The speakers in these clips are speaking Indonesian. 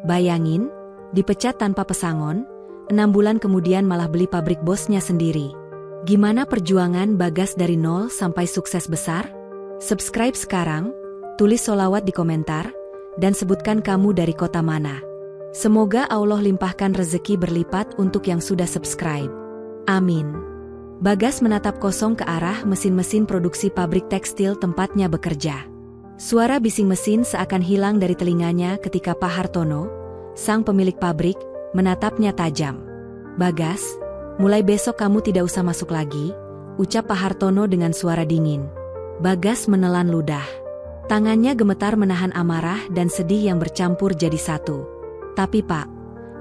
Bayangin, dipecat tanpa pesangon, 6 bulan kemudian malah beli pabrik bosnya sendiri. Gimana perjuangan Bagas dari nol sampai sukses besar? Subscribe sekarang, tulis sholawat di komentar, dan sebutkan kamu dari kota mana. Semoga Allah limpahkan rezeki berlipat untuk yang sudah subscribe. Amin. Bagas menatap kosong ke arah mesin-mesin produksi pabrik tekstil tempatnya bekerja. Suara bising mesin seakan hilang dari telinganya ketika Pak Hartono, sang pemilik pabrik, menatapnya tajam. "Bagas, mulai besok kamu tidak usah masuk lagi," ucap Pak Hartono dengan suara dingin. Bagas menelan ludah. Tangannya gemetar menahan amarah dan sedih yang bercampur jadi satu. "Tapi Pak,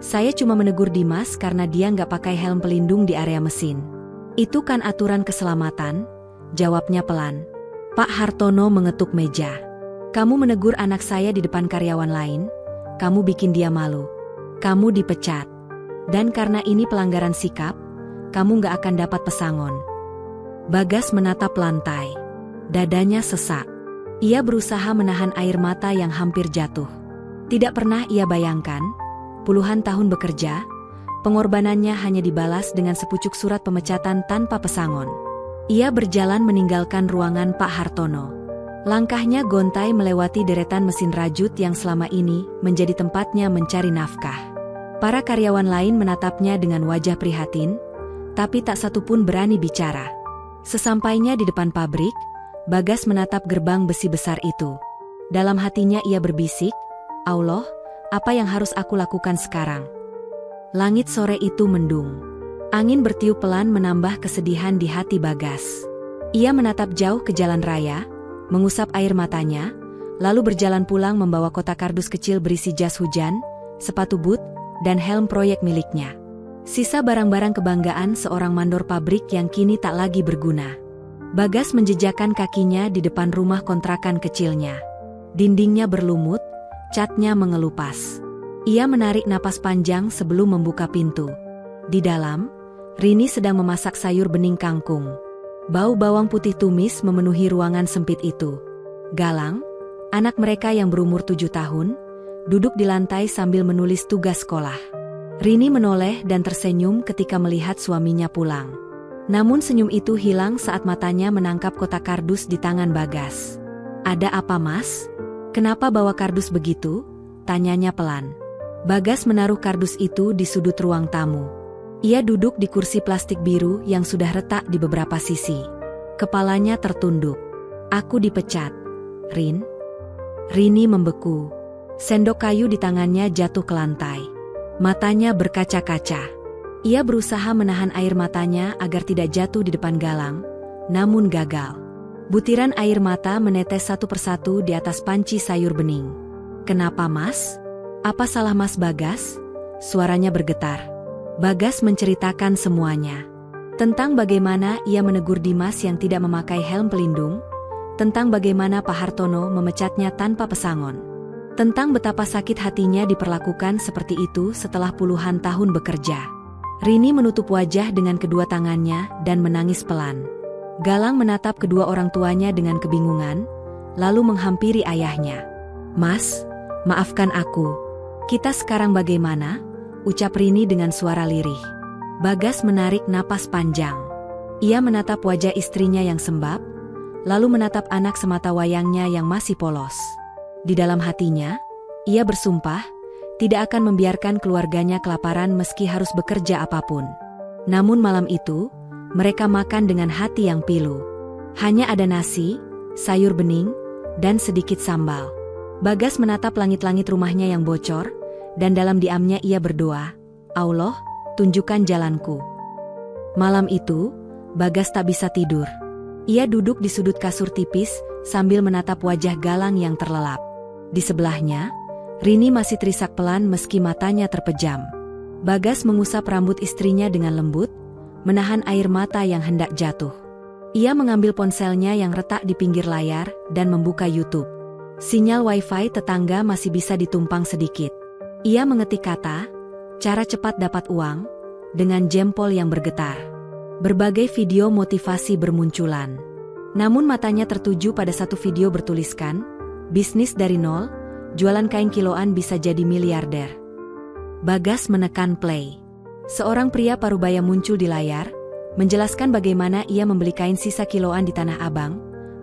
saya cuma menegur Dimas karena dia nggak pakai helm pelindung di area mesin. Itu kan aturan keselamatan," jawabnya pelan. Pak Hartono mengetuk meja. "Kamu menegur anak saya di depan karyawan lain, kamu bikin dia malu. Kamu dipecat. Dan karena ini pelanggaran sikap, kamu nggak akan dapat pesangon." Bagas menatap lantai. Dadanya sesak. Ia berusaha menahan air mata yang hampir jatuh. Tidak pernah ia bayangkan, puluhan tahun bekerja, pengorbanannya hanya dibalas dengan sepucuk surat pemecatan tanpa pesangon. Ia berjalan meninggalkan ruangan Pak Hartono. Langkahnya gontai melewati deretan mesin rajut yang selama ini menjadi tempatnya mencari nafkah. Para karyawan lain menatapnya dengan wajah prihatin, tapi tak satu pun berani bicara. Sesampainya di depan pabrik, Bagas menatap gerbang besi besar itu. Dalam hatinya ia berbisik, "Allah, apa yang harus aku lakukan sekarang?" Langit sore itu mendung. Angin bertiup pelan menambah kesedihan di hati Bagas. Ia menatap jauh ke jalan raya, mengusap air matanya, lalu berjalan pulang membawa kotak kardus kecil berisi jas hujan, sepatu boot, dan helm proyek miliknya. Sisa barang-barang kebanggaan seorang mandor pabrik yang kini tak lagi berguna. Bagas menjejakkan kakinya di depan rumah kontrakan kecilnya. Dindingnya berlumut, catnya mengelupas. Ia menarik napas panjang sebelum membuka pintu. Di dalam, Rini sedang memasak sayur bening kangkung. Bau bawang putih tumis memenuhi ruangan sempit itu. Galang, anak mereka yang berumur 7 tahun, duduk di lantai sambil menulis tugas sekolah. Rini menoleh dan tersenyum ketika melihat suaminya pulang. Namun senyum itu hilang saat matanya menangkap kotak kardus di tangan Bagas. "Ada apa, Mas? Kenapa bawa kardus begitu?" tanyanya pelan. Bagas menaruh kardus itu di sudut ruang tamu. Ia duduk di kursi plastik biru yang sudah retak di beberapa sisi. Kepalanya tertunduk. "Aku dipecat, Rin." Rini membeku. Sendok kayu di tangannya jatuh ke lantai. Matanya berkaca-kaca. Ia berusaha menahan air matanya agar tidak jatuh di depan Galang, namun gagal. Butiran air mata menetes satu persatu di atas panci sayur bening. "Kenapa, Mas? Apa salah Mas Bagas?" Suaranya bergetar. Bagas menceritakan semuanya. Tentang bagaimana ia menegur Dimas yang tidak memakai helm pelindung, tentang bagaimana Pak Hartono memecatnya tanpa pesangon, tentang betapa sakit hatinya diperlakukan seperti itu setelah puluhan tahun bekerja. Rini menutup wajah dengan kedua tangannya dan menangis pelan. Galang menatap kedua orang tuanya dengan kebingungan, lalu menghampiri ayahnya. "Mas, maafkan aku. Kita sekarang bagaimana?" ucap Rini dengan suara lirih. Bagas menarik napas panjang. Ia menatap wajah istrinya yang sembab, lalu menatap anak semata wayangnya yang masih polos. Di dalam hatinya, ia bersumpah, tidak akan membiarkan keluarganya kelaparan meski harus bekerja apapun. Namun malam itu, mereka makan dengan hati yang pilu. Hanya ada nasi, sayur bening, dan sedikit sambal. Bagas menatap langit-langit rumahnya yang bocor, dan dalam diamnya ia berdoa, "Allah, tunjukkan jalanku." Malam itu, Bagas tak bisa tidur. Ia duduk di sudut kasur tipis, sambil menatap wajah Galang yang terlelap. Di sebelahnya, Rini masih terisak pelan meski matanya terpejam. Bagas mengusap rambut istrinya dengan lembut, menahan air mata yang hendak jatuh. Ia mengambil ponselnya yang retak di pinggir layar, dan membuka YouTube. Sinyal wifi tetangga masih bisa ditumpang sedikit. Ia mengetik kata, "Cara cepat dapat uang," dengan jempol yang bergetar. Berbagai video motivasi bermunculan. Namun matanya tertuju pada satu video bertuliskan, "Bisnis dari nol, jualan kain kiloan bisa jadi miliarder. Bagas menekan play. Seorang pria parubaya muncul di layar, menjelaskan bagaimana ia membeli kain sisa kiloan di Tanah Abang,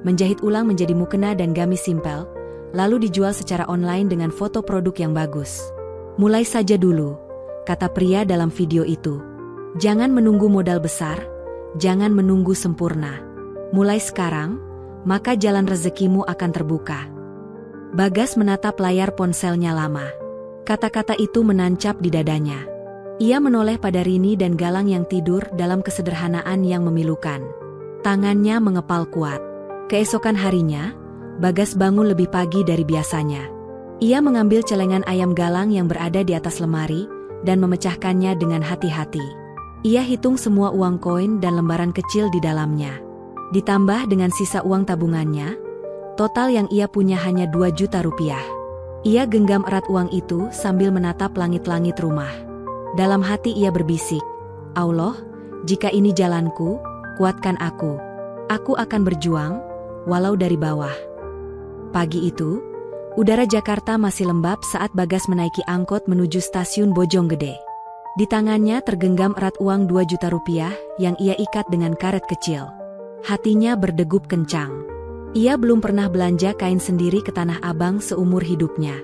menjahit ulang menjadi mukena dan gamis simpel, lalu dijual secara online dengan foto produk yang bagus. Mulai saja dulu, kata pria dalam video itu. Jangan menunggu modal besar, jangan menunggu sempurna. Mulai sekarang, maka jalan rezekimu akan terbuka. Bagas menatap layar ponselnya lama. Kata-kata itu menancap di dadanya. Ia menoleh pada Rini dan Galang yang tidur dalam kesederhanaan yang memilukan. Tangannya mengepal kuat. Keesokan harinya, Bagas bangun lebih pagi dari biasanya. Ia mengambil celengan ayam Galang yang berada di atas lemari dan memecahkannya dengan hati-hati. Ia hitung semua uang koin dan lembaran kecil di dalamnya. Ditambah dengan sisa uang tabungannya, total yang ia punya hanya 2 juta rupiah. Ia genggam erat uang itu sambil menatap langit-langit rumah. Dalam hati ia berbisik, Allah, jika ini jalanku, kuatkan aku. Aku akan berjuang, walau dari bawah. Pagi itu, udara Jakarta masih lembab saat Bagas menaiki angkot menuju stasiun Bojonggede. Di tangannya tergenggam erat uang 2 juta rupiah yang ia ikat dengan karet kecil. Hatinya berdegup kencang. Ia belum pernah belanja kain sendiri ke Tanah Abang seumur hidupnya.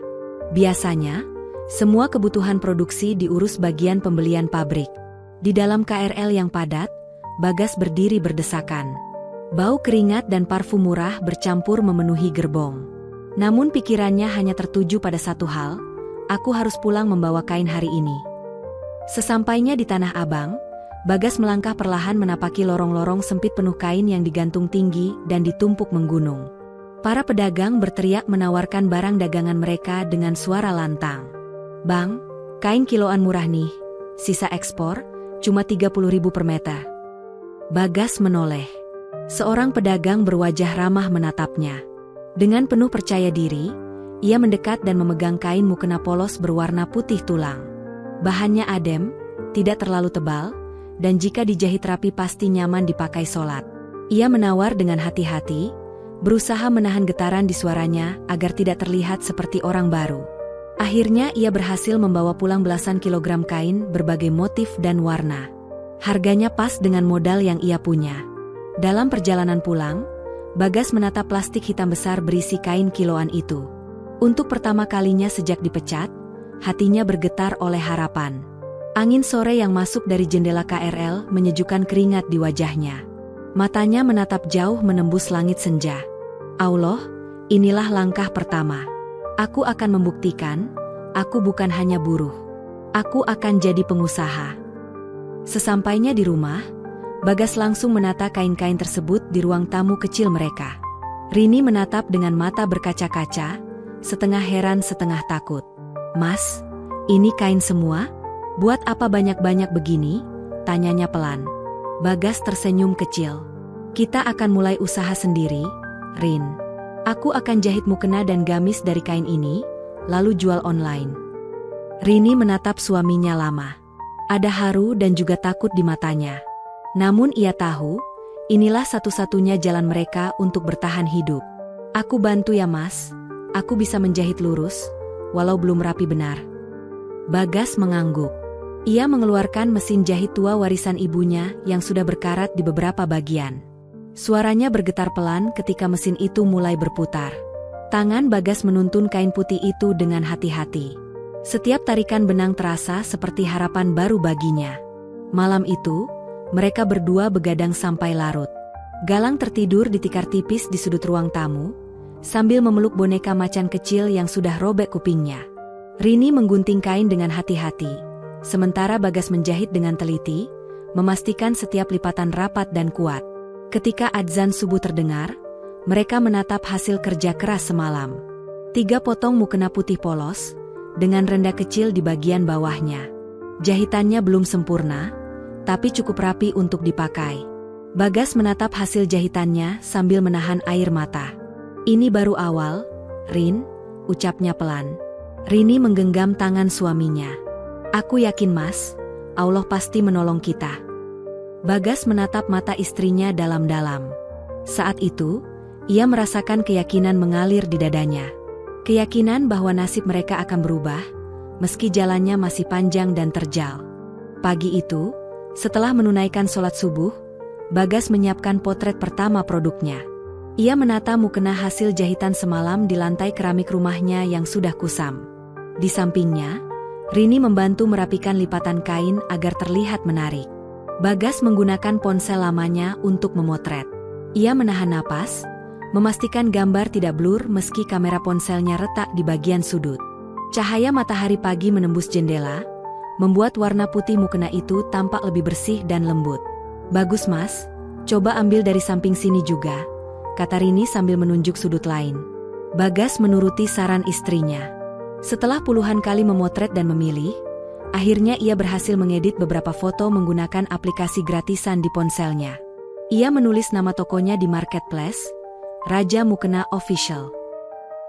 Biasanya, semua kebutuhan produksi diurus bagian pembelian pabrik. Di dalam KRL yang padat, Bagas berdiri berdesakan. Bau keringat dan parfum murah bercampur memenuhi gerbong. Namun pikirannya hanya tertuju pada satu hal, aku harus pulang membawa kain hari ini. Sesampainya di Tanah Abang, Bagas melangkah perlahan menapaki lorong-lorong sempit penuh kain yang digantung tinggi dan ditumpuk menggunung. Para pedagang berteriak menawarkan barang dagangan mereka dengan suara lantang. Bang, kain kiloan murah nih, sisa ekspor, cuma 30.000 per meter. Bagas menoleh. Seorang pedagang berwajah ramah menatapnya. Dengan penuh percaya diri, ia mendekat dan memegang kain mukena polos berwarna putih tulang. Bahannya adem, tidak terlalu tebal, dan jika dijahit rapi pasti nyaman dipakai sholat. Ia menawar dengan hati-hati, berusaha menahan getaran di suaranya agar tidak terlihat seperti orang baru. Akhirnya ia berhasil membawa pulang belasan kilogram kain berbagai motif dan warna. Harganya pas dengan modal yang ia punya. Dalam perjalanan pulang, Bagas menatap plastik hitam besar berisi kain kiloan itu. Untuk pertama kalinya sejak dipecat, hatinya bergetar oleh harapan. Angin sore yang masuk dari jendela KRL menyejukkan keringat di wajahnya. Matanya menatap jauh menembus langit senja. Allah, inilah langkah pertama. Aku akan membuktikan, aku bukan hanya buruh. Aku akan jadi pengusaha. Sesampainya di rumah, Bagas langsung menata kain-kain tersebut di ruang tamu kecil mereka. Rini menatap dengan mata berkaca-kaca, setengah heran setengah takut. Mas, ini kain semua? Buat apa banyak-banyak begini? Tanyanya pelan. Bagas tersenyum kecil. Kita akan mulai usaha sendiri, Rin. Aku akan jahit mukena dan gamis dari kain ini, lalu jual online. Rini menatap suaminya lama. Ada haru dan juga takut di matanya. Namun ia tahu, inilah satu-satunya jalan mereka untuk bertahan hidup. Aku bantu ya mas, aku bisa menjahit lurus, walau belum rapi benar. Bagas mengangguk. Ia mengeluarkan mesin jahit tua warisan ibunya yang sudah berkarat di beberapa bagian. Suaranya bergetar pelan ketika mesin itu mulai berputar. Tangan Bagas menuntun kain putih itu dengan hati-hati. Setiap tarikan benang terasa seperti harapan baru baginya. Malam itu, mereka berdua begadang sampai larut. Galang tertidur di tikar tipis di sudut ruang tamu, sambil memeluk boneka macan kecil yang sudah robek kupingnya. Rini menggunting kain dengan hati-hati, sementara Bagas menjahit dengan teliti, memastikan setiap lipatan rapat dan kuat. Ketika adzan subuh terdengar, mereka menatap hasil kerja keras semalam. 3 potong mukena putih polos, dengan rendah kecil di bagian bawahnya. Jahitannya belum sempurna, tapi cukup rapi untuk dipakai. Bagas menatap hasil jahitannya sambil menahan air mata. Ini baru awal, Rin, ucapnya pelan. Rini menggenggam tangan suaminya. Aku yakin mas, Allah pasti menolong kita. Bagas menatap mata istrinya dalam-dalam. Saat itu, ia merasakan keyakinan mengalir di dadanya. Keyakinan bahwa nasib mereka akan berubah, meski jalannya masih panjang dan terjal. Pagi itu, setelah menunaikan sholat subuh, Bagas menyiapkan potret pertama produknya. Ia menata mukena hasil jahitan semalam di lantai keramik rumahnya yang sudah kusam. Di sampingnya, Rini membantu merapikan lipatan kain agar terlihat menarik. Bagas menggunakan ponsel lamanya untuk memotret. Ia menahan napas, memastikan gambar tidak blur meski kamera ponselnya retak di bagian sudut. Cahaya matahari pagi menembus jendela, membuat warna putih mukena itu tampak lebih bersih dan lembut. "Bagus mas, coba ambil dari samping sini juga," kata Rini sambil menunjuk sudut lain. Bagas menuruti saran istrinya. Setelah puluhan kali memotret dan memilih, akhirnya ia berhasil mengedit beberapa foto menggunakan aplikasi gratisan di ponselnya. Ia menulis nama tokonya di marketplace, Raja Mukena Official.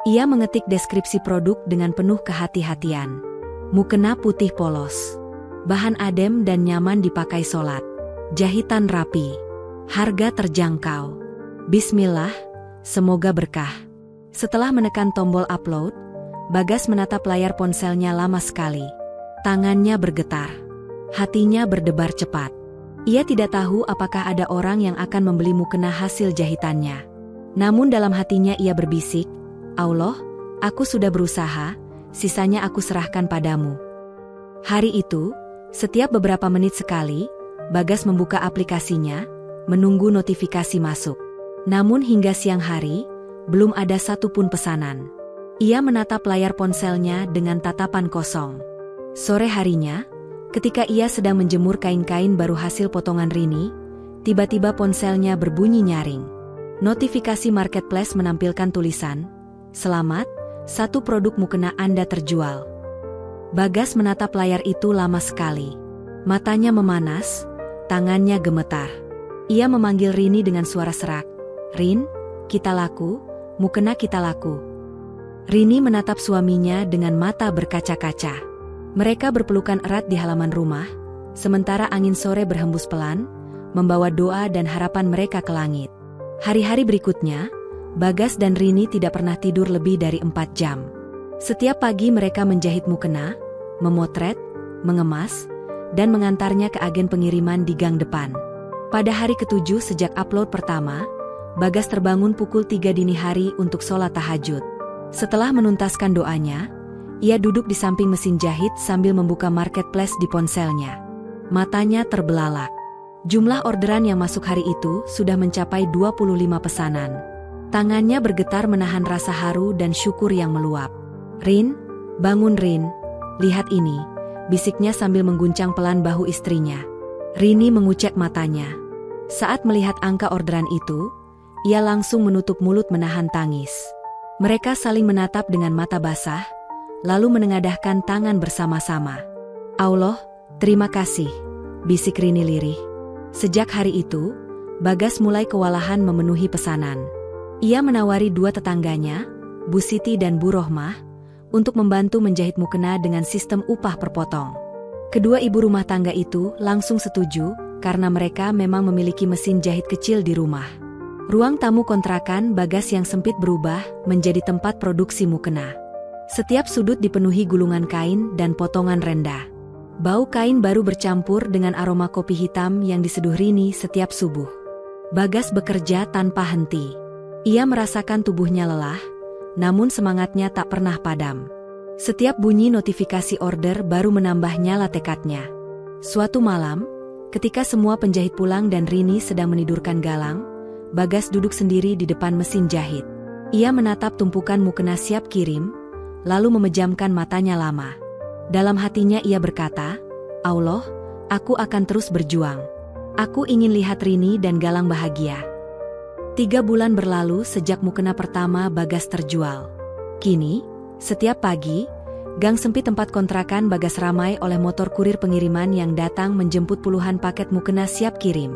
Ia mengetik deskripsi produk dengan penuh kehati-hatian. Mukena putih polos, bahan adem dan nyaman dipakai sholat, jahitan rapi, harga terjangkau. Bismillah, semoga berkah. Setelah menekan tombol upload, Bagas menatap layar ponselnya lama sekali. Tangannya bergetar, hatinya berdebar cepat. Ia tidak tahu apakah ada orang yang akan membeli mukena hasil jahitannya. Namun dalam hatinya ia berbisik, "Allah, aku sudah berusaha, sisanya aku serahkan padamu." Hari itu, setiap beberapa menit sekali, Bagas membuka aplikasinya, menunggu notifikasi masuk. Namun hingga siang hari, belum ada satupun pesanan. Ia menatap layar ponselnya dengan tatapan kosong. Sore harinya, ketika ia sedang menjemur kain-kain baru hasil potongan Rini, tiba-tiba ponselnya berbunyi nyaring. Notifikasi marketplace menampilkan tulisan, "Selamat, satu produk mukena Anda terjual." Bagas menatap layar itu lama sekali. Matanya memanas, tangannya gemetar. Ia memanggil Rini dengan suara serak, "Rin, kita laku, mukena kita laku." Rini menatap suaminya dengan mata berkaca-kaca. Mereka berpelukan erat di halaman rumah, sementara angin sore berhembus pelan, membawa doa dan harapan mereka ke langit. Hari-hari berikutnya, Bagas dan Rini tidak pernah tidur lebih dari 4 jam. Setiap pagi mereka menjahit mukena, memotret, mengemas, dan mengantarnya ke agen pengiriman di gang depan. Pada hari ke-7 sejak upload pertama, Bagas terbangun pukul 3 dini hari untuk sholat tahajud. Setelah menuntaskan doanya, ia duduk di samping mesin jahit sambil membuka marketplace di ponselnya. Matanya terbelalak. Jumlah orderan yang masuk hari itu sudah mencapai 25 pesanan. Tangannya bergetar menahan rasa haru dan syukur yang meluap. "Rin, bangun Rin, lihat ini," bisiknya sambil mengguncang pelan bahu istrinya. Rini mengucek matanya. Saat melihat angka orderan itu, ia langsung menutup mulut menahan tangis. Mereka saling menatap dengan mata basah, lalu menengadahkan tangan bersama-sama. "Allah, terima kasih," bisik Rini lirih. Sejak hari itu, Bagas mulai kewalahan memenuhi pesanan. Ia menawari dua tetangganya, Bu Siti dan Bu Rohmah, untuk membantu menjahit mukena dengan sistem upah per potong. Kedua ibu rumah tangga itu langsung setuju karena mereka memang memiliki mesin jahit kecil di rumah. Ruang tamu kontrakan Bagas yang sempit berubah menjadi tempat produksi mukena. Setiap sudut dipenuhi gulungan kain dan potongan rendah. Bau kain baru bercampur dengan aroma kopi hitam yang diseduh Rini setiap subuh. Bagas bekerja tanpa henti. Ia merasakan tubuhnya lelah, namun semangatnya tak pernah padam. Setiap bunyi notifikasi order baru menambah nyala tekadnya. Suatu malam, ketika semua penjahit pulang dan Rini sedang menidurkan Galang, Bagas duduk sendiri di depan mesin jahit. Ia menatap tumpukan mukena siap kirim, lalu memejamkan matanya lama. Dalam hatinya ia berkata, "Allah, aku akan terus berjuang. Aku ingin lihat Rini dan Galang bahagia." 3 bulan berlalu sejak mukena pertama Bagas terjual. Kini, setiap pagi, gang sempit tempat kontrakan Bagas ramai oleh motor kurir pengiriman yang datang menjemput puluhan paket mukena siap kirim.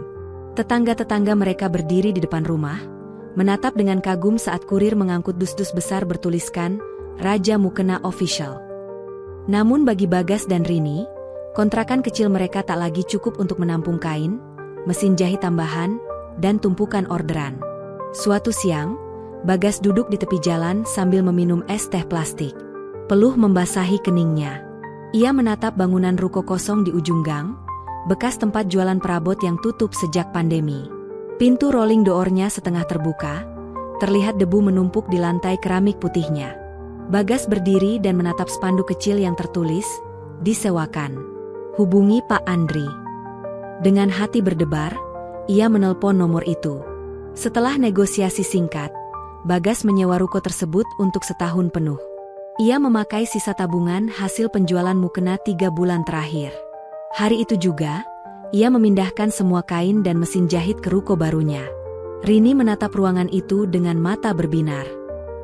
Tetangga-tetangga mereka berdiri di depan rumah, menatap dengan kagum saat kurir mengangkut dus-dus besar bertuliskan, "Raja Mukena Official." Namun bagi Bagas dan Rini, kontrakan kecil mereka tak lagi cukup untuk menampung kain, mesin jahit tambahan, dan tumpukan orderan. Suatu siang, Bagas duduk di tepi jalan sambil meminum es teh plastik. Peluh membasahi keningnya. Ia menatap bangunan ruko kosong di ujung gang, bekas tempat jualan perabot yang tutup sejak pandemi. Pintu rolling door-nya setengah terbuka, terlihat debu menumpuk di lantai keramik putihnya. Bagas berdiri dan menatap spanduk kecil yang tertulis, "Disewakan. Hubungi Pak Andri." Dengan hati berdebar, ia menelpon nomor itu. Setelah negosiasi singkat, Bagas menyewa ruko tersebut untuk setahun penuh. Ia memakai sisa tabungan hasil penjualan mukena 3 bulan terakhir. Hari itu juga, ia memindahkan semua kain dan mesin jahit ke ruko barunya. Rini menatap ruangan itu dengan mata berbinar.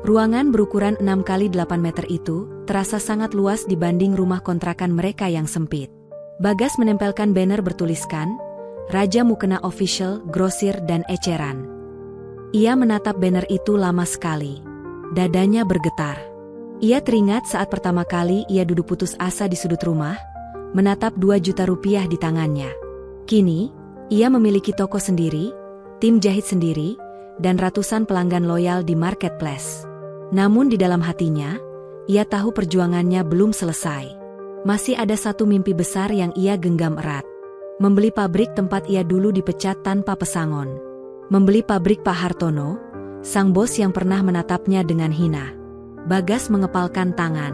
Ruangan berukuran 6 kali 8 meter itu terasa sangat luas dibanding rumah kontrakan mereka yang sempit. Bagas menempelkan banner bertuliskan, "Raja Mukena Official, Grosir dan Eceran." Ia menatap banner itu lama sekali. Dadanya bergetar. Ia teringat saat pertama kali ia duduk putus asa di sudut rumah, menatap 2 juta rupiah di tangannya. Kini, ia memiliki toko sendiri, tim jahit sendiri, dan ratusan pelanggan loyal di marketplace. Namun di dalam hatinya, ia tahu perjuangannya belum selesai. Masih ada satu mimpi besar yang ia genggam erat. Membeli pabrik tempat ia dulu dipecat tanpa pesangon. Membeli pabrik Pak Hartono, sang bos yang pernah menatapnya dengan hina. Bagas mengepalkan tangan.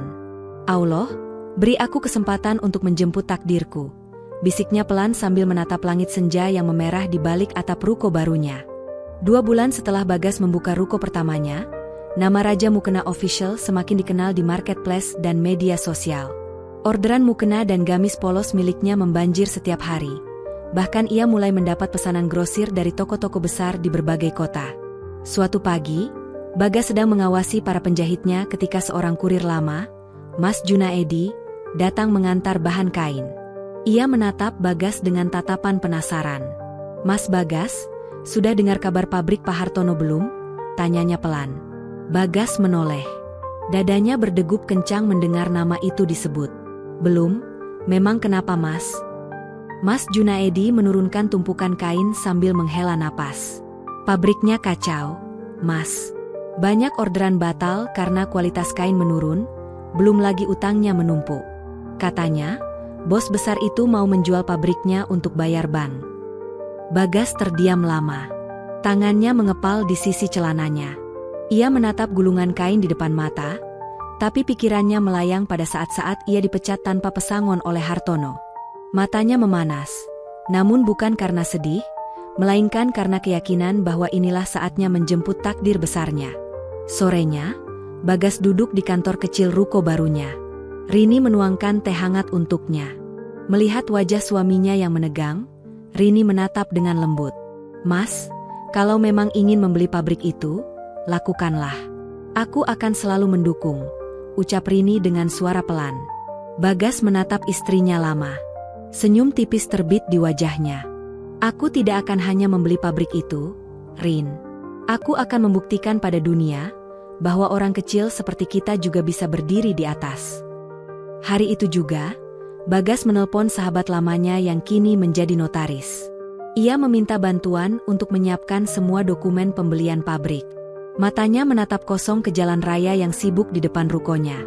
"Allah, beri aku kesempatan untuk menjemput takdirku," bisiknya pelan sambil menatap langit senja yang memerah di balik atap ruko barunya. 2 bulan setelah Bagas membuka ruko pertamanya, nama Raja Mukena Official semakin dikenal di marketplace dan media sosial. Orderan mukena dan gamis polos miliknya membanjir setiap hari. Bahkan ia mulai mendapat pesanan grosir dari toko-toko besar di berbagai kota. Suatu pagi, Bagas sedang mengawasi para penjahitnya ketika seorang kurir lama, Mas Junaedi, datang mengantar bahan kain. Ia menatap Bagas dengan tatapan penasaran. "Mas Bagas, sudah dengar kabar pabrik Pak Hartono belum?" tanyanya pelan. Bagas menoleh. Dadanya berdegup kencang mendengar nama itu disebut. "Belum, memang kenapa Mas?" Mas Junaedi menurunkan tumpukan kain sambil menghela napas. "Pabriknya kacau, Mas. Banyak orderan batal karena kualitas kain menurun, belum lagi utangnya menumpuk. Katanya, bos besar itu mau menjual pabriknya untuk bayar bank." Bagas terdiam lama. Tangannya mengepal di sisi celananya. Ia menatap gulungan kain di depan mata, tapi pikirannya melayang pada saat-saat ia dipecat tanpa pesangon oleh Hartono. Matanya memanas, namun bukan karena sedih, melainkan karena keyakinan bahwa inilah saatnya menjemput takdir besarnya. Sorenya, Bagas duduk di kantor kecil ruko barunya. Rini menuangkan teh hangat untuknya. Melihat wajah suaminya yang menegang, Rini menatap dengan lembut. "Mas, kalau memang ingin membeli pabrik itu, lakukanlah. Aku akan selalu mendukung," ucap Rini dengan suara pelan. Bagas menatap istrinya lama. Senyum tipis terbit di wajahnya. "Aku tidak akan hanya membeli pabrik itu, Rin. Aku akan membuktikan pada dunia bahwa orang kecil seperti kita juga bisa berdiri di atas." Hari itu juga, Bagas menelpon sahabat lamanya yang kini menjadi notaris. Ia meminta bantuan untuk menyiapkan semua dokumen pembelian pabrik. Matanya menatap kosong ke jalan raya yang sibuk di depan rukonya.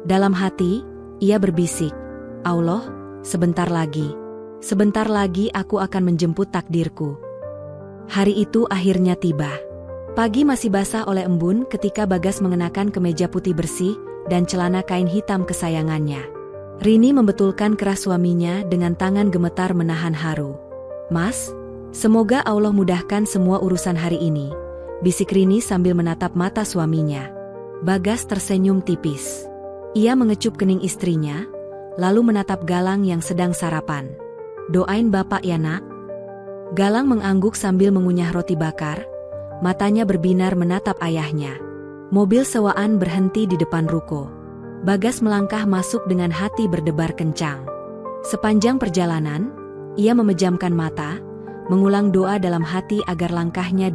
Dalam hati, ia berbisik, "Allah, sebentar lagi aku akan menjemput takdirku." Hari itu akhirnya tiba. Pagi masih basah oleh embun ketika Bagas mengenakan kemeja putih bersih dan celana kain hitam kesayangannya. Rini membetulkan keras suaminya dengan tangan gemetar menahan haru. "Mas, semoga Allah mudahkan semua urusan hari ini," bisik Rini sambil menatap mata suaminya. Bagas tersenyum tipis. Ia mengecup kening istrinya, lalu menatap Galang yang sedang sarapan. "Doain Bapak ya nak." Galang mengangguk sambil mengunyah roti bakar, matanya berbinar menatap ayahnya. Mobil sewaan berhenti di depan ruko. Bagas melangkah masuk dengan hati berdebar kencang. Sepanjang perjalanan, ia memejamkan mata, mengulang doa dalam hati agar langkahnya